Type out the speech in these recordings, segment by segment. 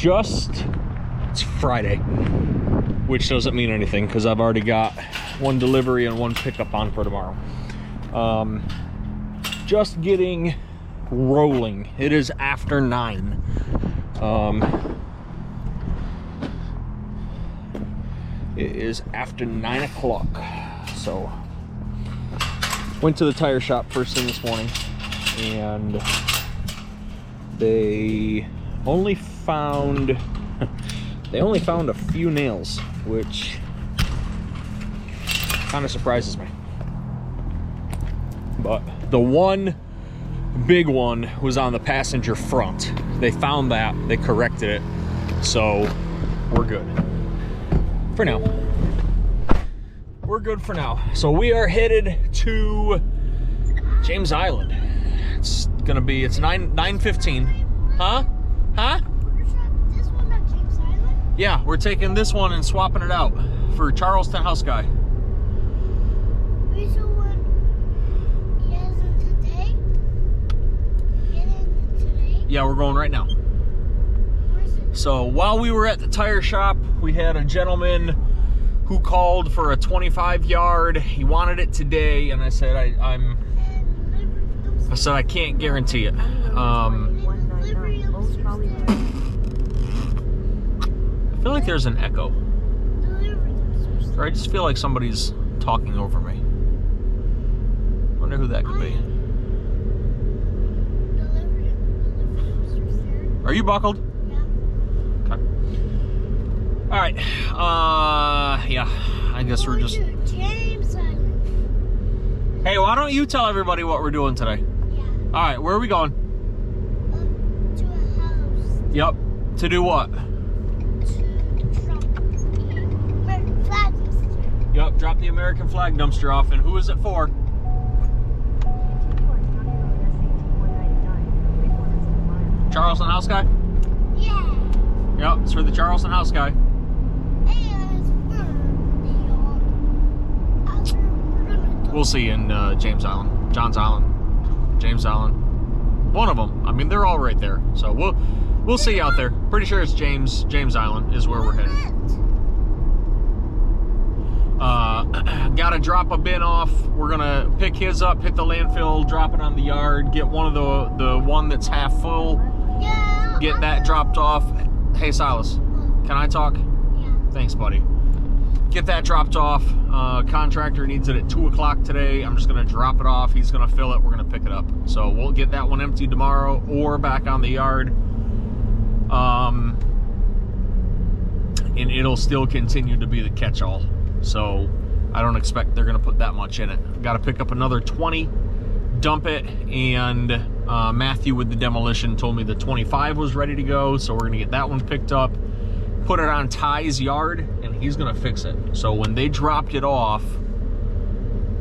It's Friday, which doesn't mean anything because I've already got one delivery and one pickup on for tomorrow. Just getting rolling. It is after 9. It is after 9 o'clock. So went to the tire shop first thing this morning, and they only found a few nails, which kind of surprises me. But the one big one was on the passenger front. They found that, they corrected it, so we're good for now. We're good for now. So we are headed to James Island. It's 9:15. Huh? This one at James Island? Yeah, we're taking this one and swapping it out for Charleston House Guy. Wait, so what? He has it today? Get it today? Yeah, we're going right now. Where is it? So while we were at the tire shop, we had a gentleman who called for a 25-yard. He wanted it today, and I said I can't guarantee it. I feel like there's an echo. Or I just feel like somebody's talking over me. Wonder who that could be. Are you buckled? Yeah. Okay. All right. Yeah. I guess we're just. James Island. Hey, why don't you tell everybody what we're doing today? Yeah. All right. Where are we going? To a house. Yep. To do what? To drop the American flag dumpster. Yep. Drop the American flag dumpster off. And who is it for? Charleston House Guy? Yeah. Yep. It's for the Charleston House Guy. We'll see you in James Island, Johns Island, James Island, one of them. I mean, they're all right there, so we'll see you out there. Pretty sure it's James Island is where we're headed. Gotta drop a bin off. We're gonna pick his up, hit the landfill, drop it on the yard, get one of the one that's half full, Yeah. get that dropped off. Hey Silas, can I talk? Yeah. Thanks, buddy. Get that dropped off. Contractor needs it at 2 o'clock today. I'm just gonna drop it off. He's gonna fill it. We're gonna pick it up. So we'll get that one emptied tomorrow or back on the yard. And it'll still continue to be the catch-all. So I don't expect they're gonna put that much in it. Got to pick up another 20, dump it, and Matthew with the demolition told me the 25 was ready to go. So we're gonna get that one picked up, put it on Ty's yard, and he's gonna fix it. So when they dropped it off,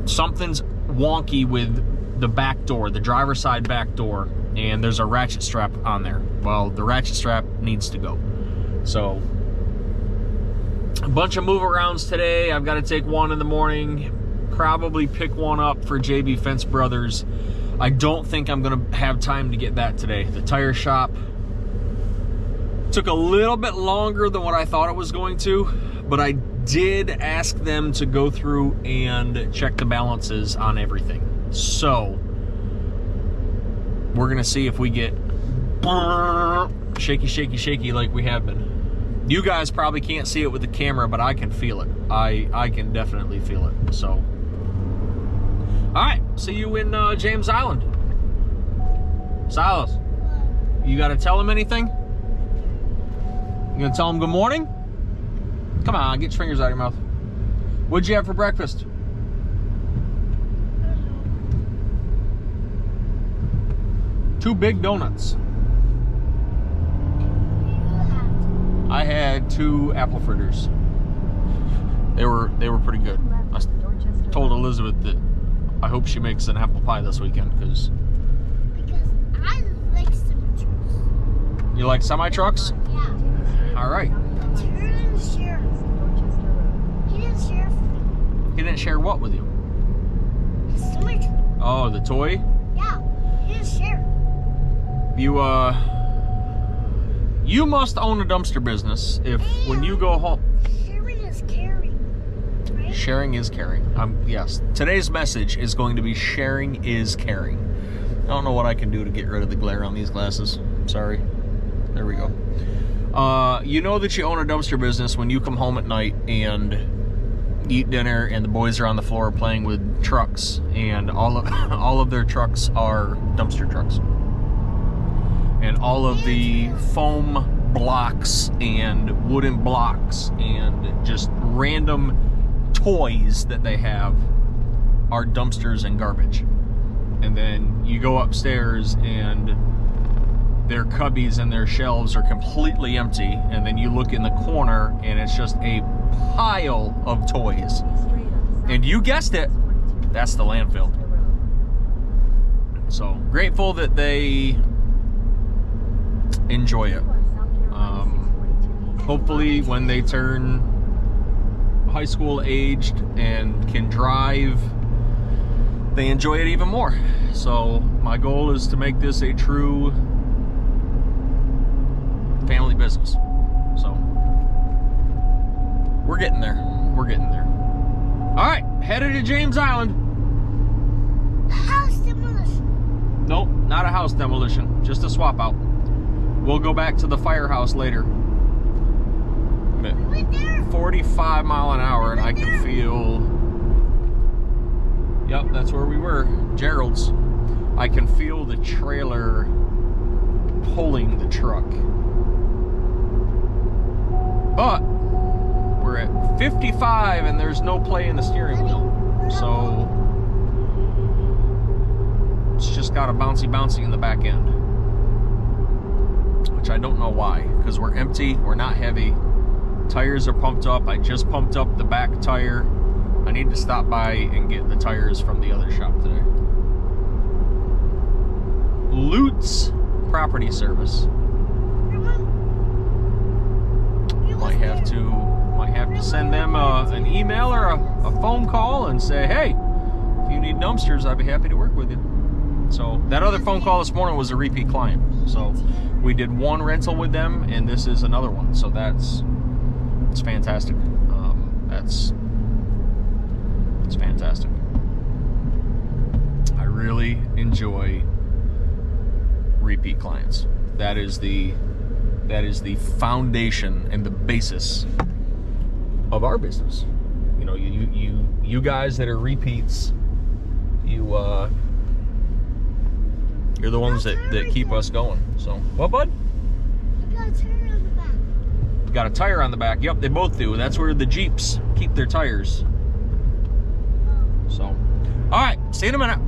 something's wonky with the back door, the driver's side back door, and there's a ratchet strap on there. Well, the ratchet strap needs to go. So a bunch of move arounds today. I've got to take one in the morning, probably pick one up for JB Fence Brothers. I don't think I'm gonna have time to get that today. The tire shop took a little bit longer than what I thought it was going to, but I did ask them to go through and check the balances on everything. So we're gonna see if we get shaky like we have been. You guys probably can't see it with the camera, but I can feel it. I can definitely feel it. So all right, see you in James Island. Silas, you gotta tell him anything? You gonna tell him good morning? Come on, get your fingers out of your mouth. What'd you have for breakfast? Two big donuts. I had 2 apple fritters. They were pretty good. I told Elizabeth that I hope she makes an apple pie this weekend because I like semi-trucks. You like semi-trucks? Yeah. All right. He didn't share. He didn't share for me. He didn't share what with you? His semi-truck. Oh, the toy? Yeah. He didn't share. You You must own a dumpster business if when you go home. Sharing is caring, right? Sharing is caring. Yes. Today's message is going to be sharing is caring. I don't know what I can do to get rid of the glare on these glasses. Sorry. There we go. You know that you own a dumpster business when you come home at night and eat dinner and the boys are on the floor playing with trucks, and all of their trucks are dumpster trucks. And all of the foam blocks and wooden blocks and just random toys that they have are dumpsters and garbage. And then you go upstairs and their cubbies and their shelves are completely empty, and then you look in the corner and it's just a pile of toys. And you guessed it, that's the landfill. So grateful that they enjoy it. Hopefully when they turn high school aged and can drive, they enjoy it even more. So my goal is to make this a true family business. So we're getting there. We're getting there. All right, headed to James Island. House demolition. Nope, not a house demolition, just a swap out. We'll go back to the firehouse later. Right there. 45 mile an hour, and I can feel. Yep, that's where we were. Gerald's. I can feel the trailer pulling the truck. But we're at 55 and there's no play in the steering wheel. So it's just got a bouncy in the back end. Which I don't know why, because we're empty, we're not heavy. Tires are pumped up. I just pumped up the back tire. I need to stop by and get the tires from the other shop today. Lutz Property Service. Might have to send them an email or a phone call and say, hey, if you need dumpsters, I'd be happy to work with you. So that other phone call this morning was a repeat client. So we did one rental with them, and this is another one. So it's fantastic. It's fantastic. I really enjoy repeat clients. That is the foundation and the basis of our business. You know, you guys that are repeats, you're the ones that keep us going. So, what, bud? You got a tire on the back. Got a tire on the back. Yep, they both do. That's where the Jeeps keep their tires. So, all right, see you in a minute.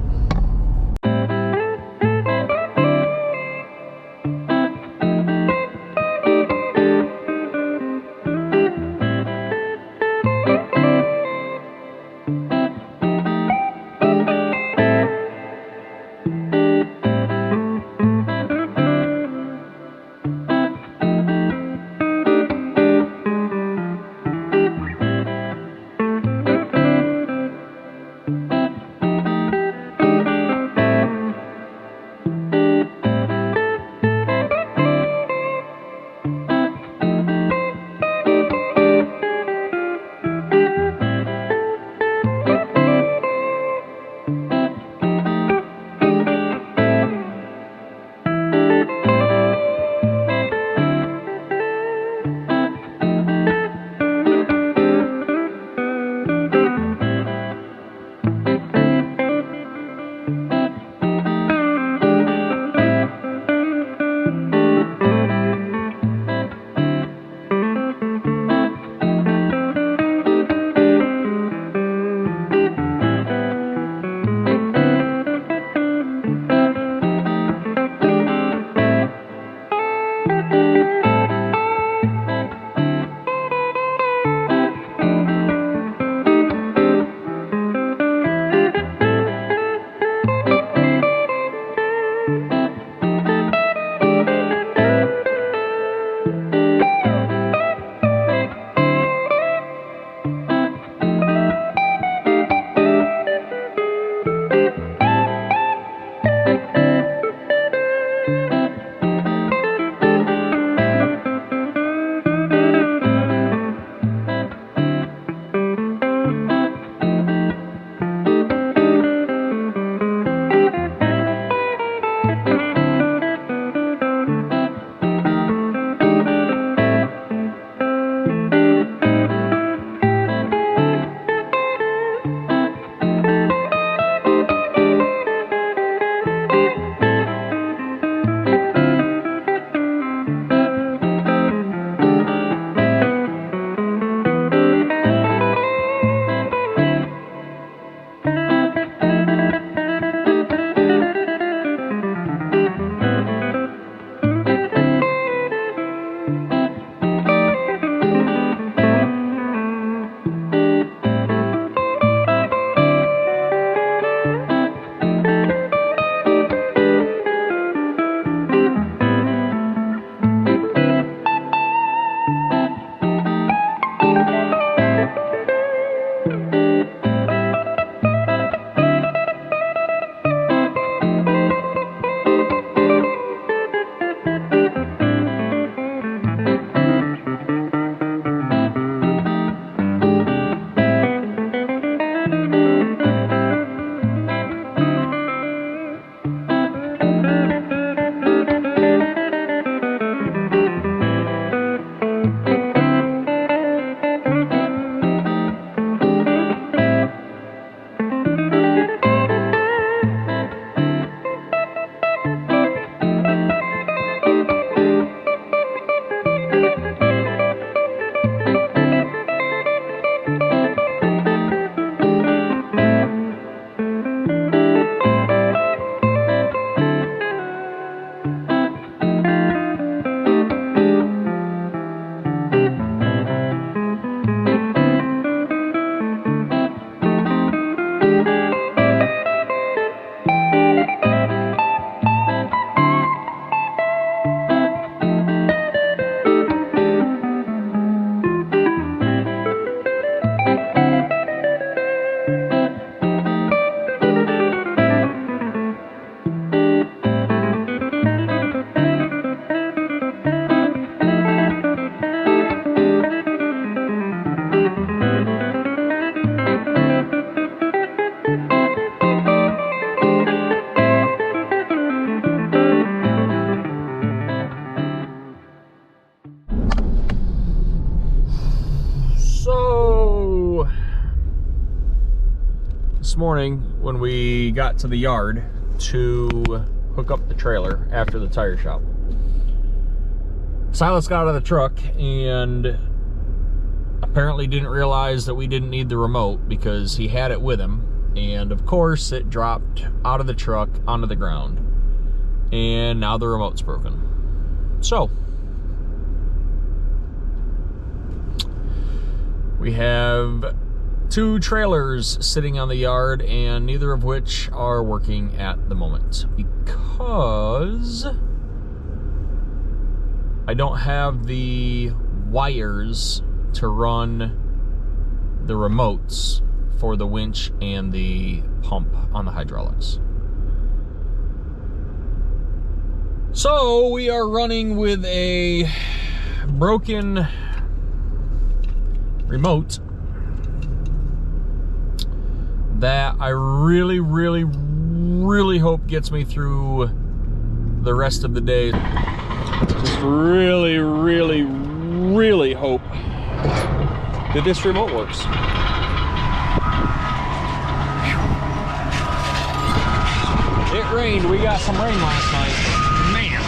This morning when we got to the yard to hook up the trailer after the tire shop, Silas got out of the truck and apparently didn't realize that we didn't need the remote because he had it with him, and of course it dropped out of the truck onto the ground, and now the remote's broken. So we have 2 trailers sitting on the yard, and neither of which are working at the moment because I don't have the wires to run the remotes for the winch and the pump on the hydraulics. So we are running with a broken remote that I really, really, really hope gets me through the rest of the day. Just really, really, really hope that this remote works. It rained. We got some rain last night. Man.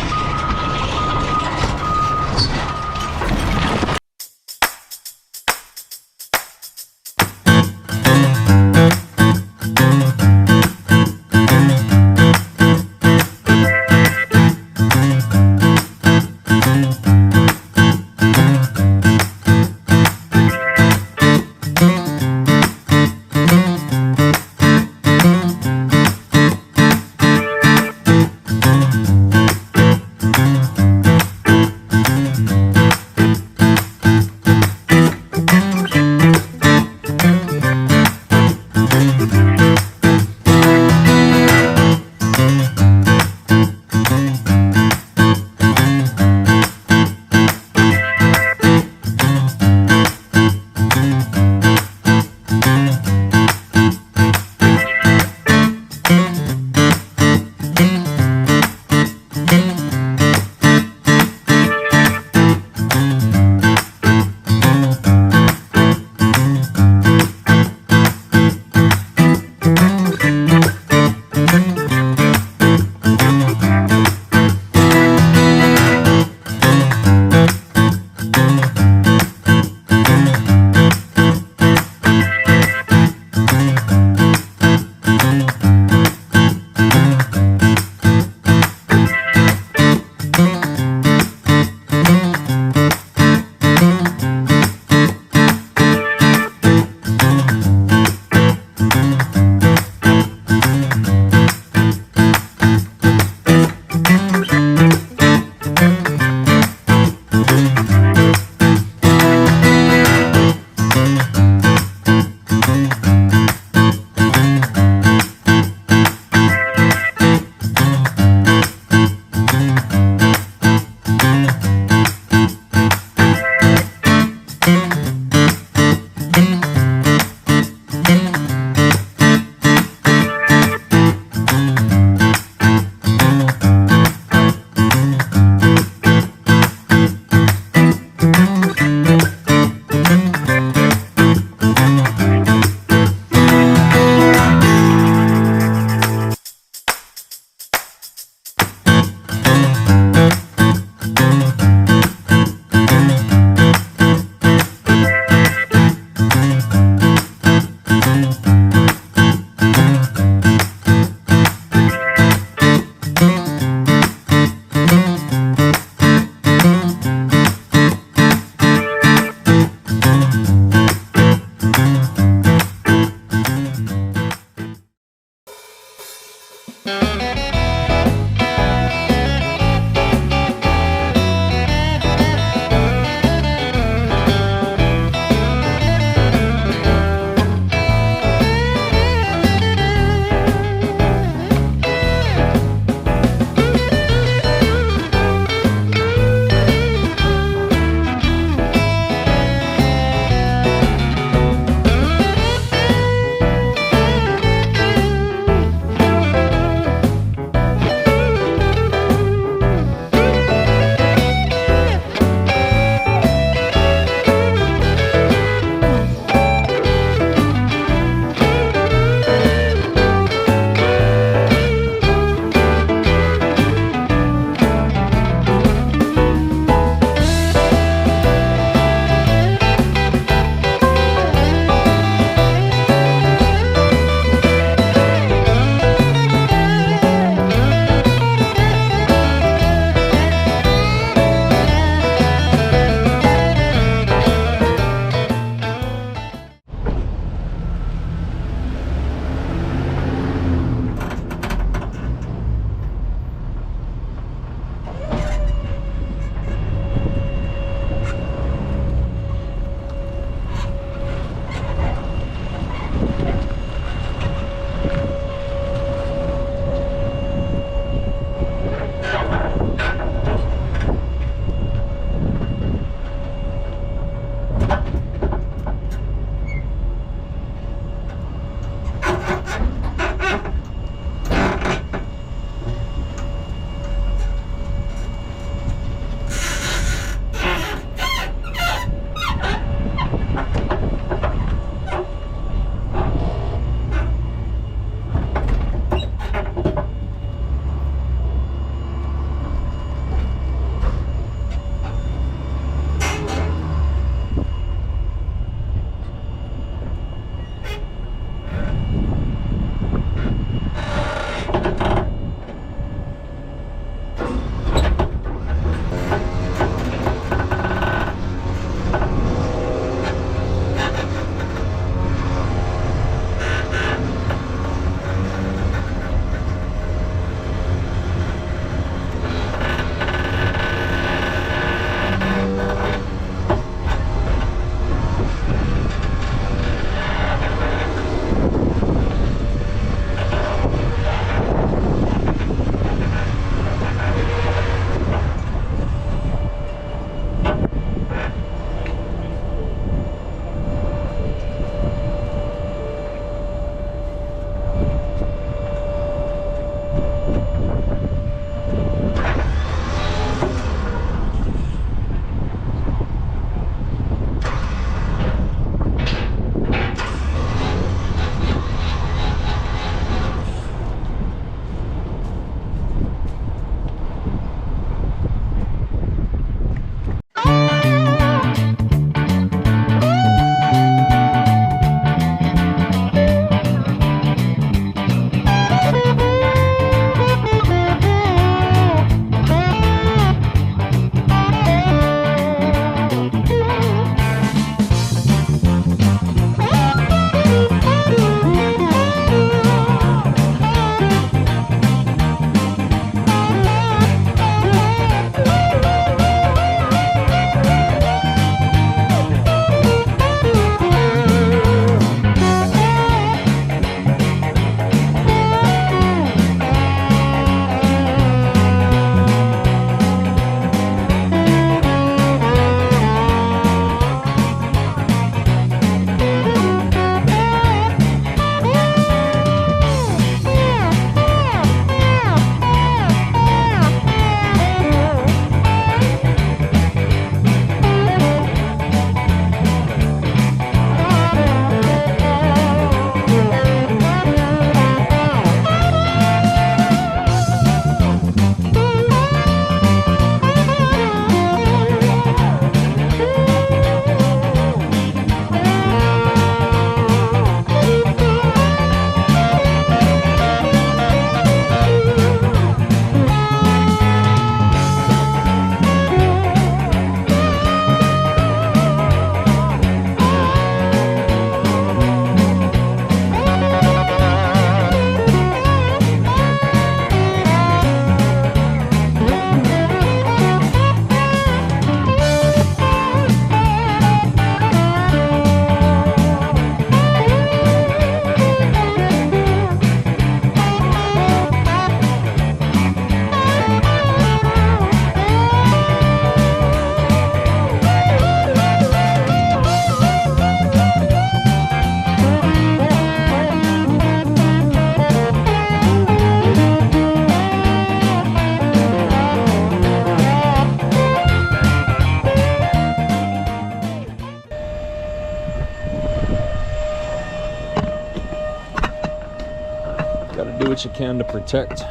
Got to do what you can to protect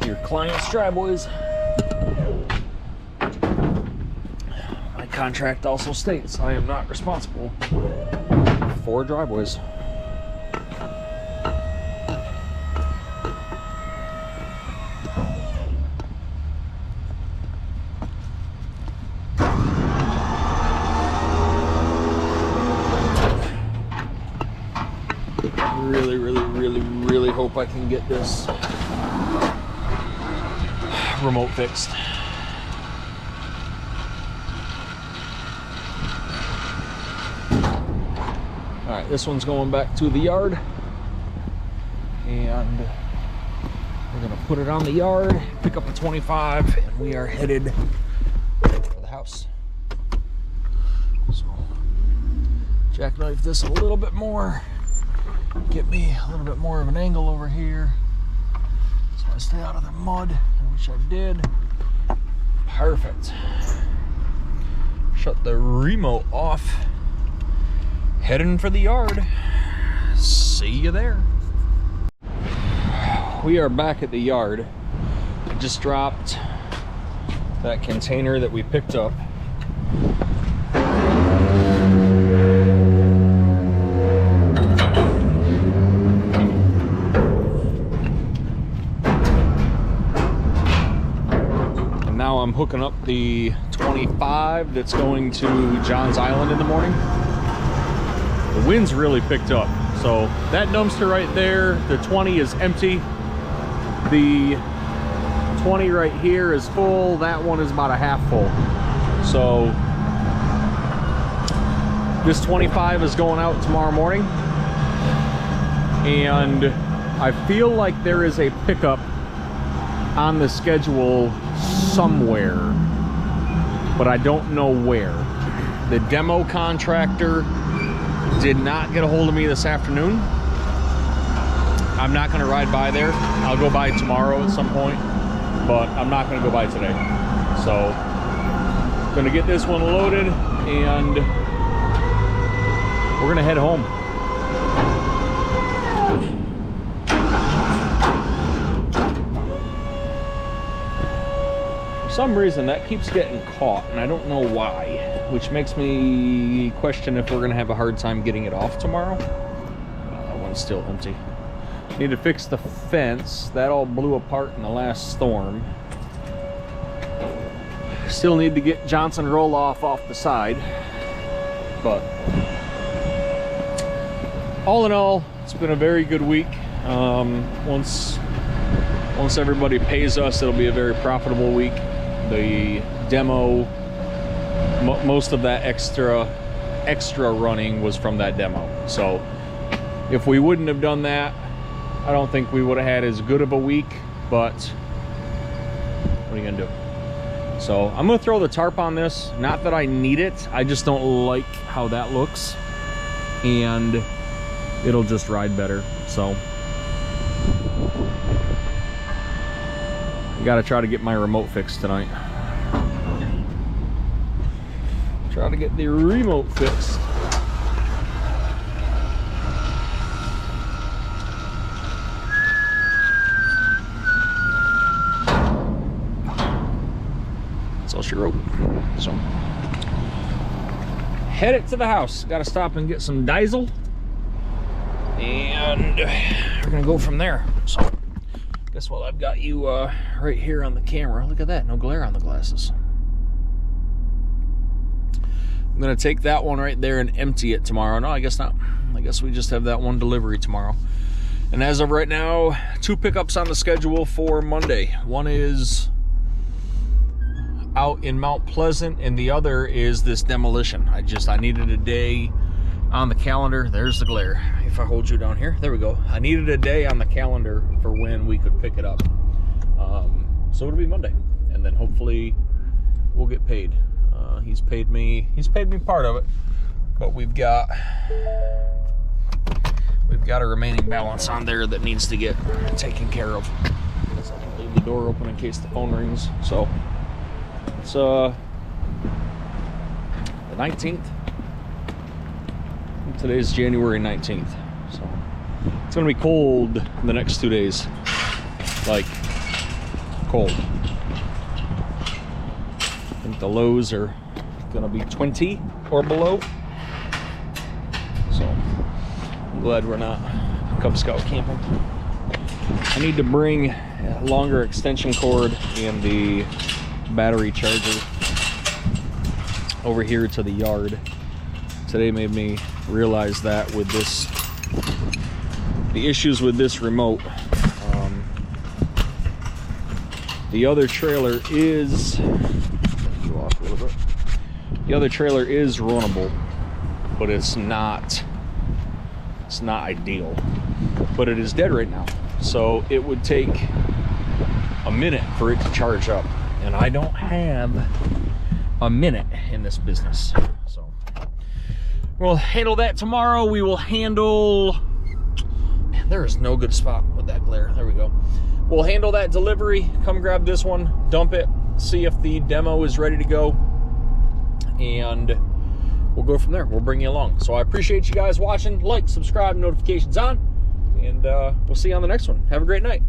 your client's driveways. My contract also states I am not responsible for driveways. Really hope I can get this remote fixed. All right, this one's going back to the yard, and we're gonna put it on the yard, pick up a 25, and we are headed for the house. So jackknife this a little bit more. Get me a little bit more of an angle over here so I stay out of the mud, which I did. Perfect. Shut the remote off. Heading for the yard. See you there. We are back at the yard. I just dropped that container that we picked up. I'm hooking up the 25 that's going to Johns Island in the morning. The wind's really picked up. So that dumpster right there, the 20 is empty. The 20 right here is full. That one is about a half full. So this 25 is going out tomorrow morning. And I feel like there is a pickup on the schedule somewhere, but I don't know where. The demo contractor did not get a hold of me this afternoon. I'm not going to ride by there. I'll go by tomorrow at some point, but I'm not going to go by today. So I'm going to get this one loaded, and we're going to head home. For some reason that keeps getting caught, and I don't know why, which makes me question if we're gonna have a hard time getting it off tomorrow. That one's still empty. Need to fix the fence. That all blew apart in the last storm. Still need to get Johnson roll-off off the side, but all in all, it's been a very good week. Once everybody pays us, it'll be a very profitable week. The demo, most of that extra running was from that demo. So if we wouldn't have done that, I don't think we would have had as good of a week, but what are you gonna do? So I'm gonna throw the tarp on this. Not that I need it, I just don't like how that looks, and it'll just ride better. So I gotta try to get my remote fixed tonight. Try to get the remote fixed. That's all she wrote. So head it to the house. Gotta stop and get some diesel, and we're gonna go from there. So guess what? I've got you right here on the camera. Look at that, no glare on the glasses. I'm gonna take that one right there and empty it tomorrow. No, I guess not. I guess we just have that one delivery tomorrow. And as of right now, 2 pickups on the schedule for Monday. One is out in Mount Pleasant, and the other is this demolition. I needed a day on the calendar. There's the glare. If I hold you down here, there we go. I needed a day on the calendar for when we could pick it up. So it'll be Monday, and then hopefully we'll get paid. He's paid me part of it, but we've got a remaining balance on there that needs to get taken care of. So I can leave the door open in case the phone rings. So it's the 19th. Today's January 19th. So It's gonna be cold the next 2 days. Like, cold. I think the lows are gonna be 20 or below. So, I'm glad we're not Cub Scout camping. I need to bring a longer extension cord and the battery charger over here to the yard. Today made me realize that with this, the issues with this remote. The other trailer is, off a little bit. The other trailer is runnable, but it's not ideal. But it is dead right now, so it would take a minute for it to charge up, and I don't have a minute in this business. So we'll handle that tomorrow. We will handle, man, there is no good spot with that glare. There we go. We'll handle that delivery, come grab this one, dump it, see if the demo is ready to go, and we'll go from there. We'll bring you along. So I appreciate you guys watching. Like, subscribe, notifications on, and we'll see you on the next one. Have a great night.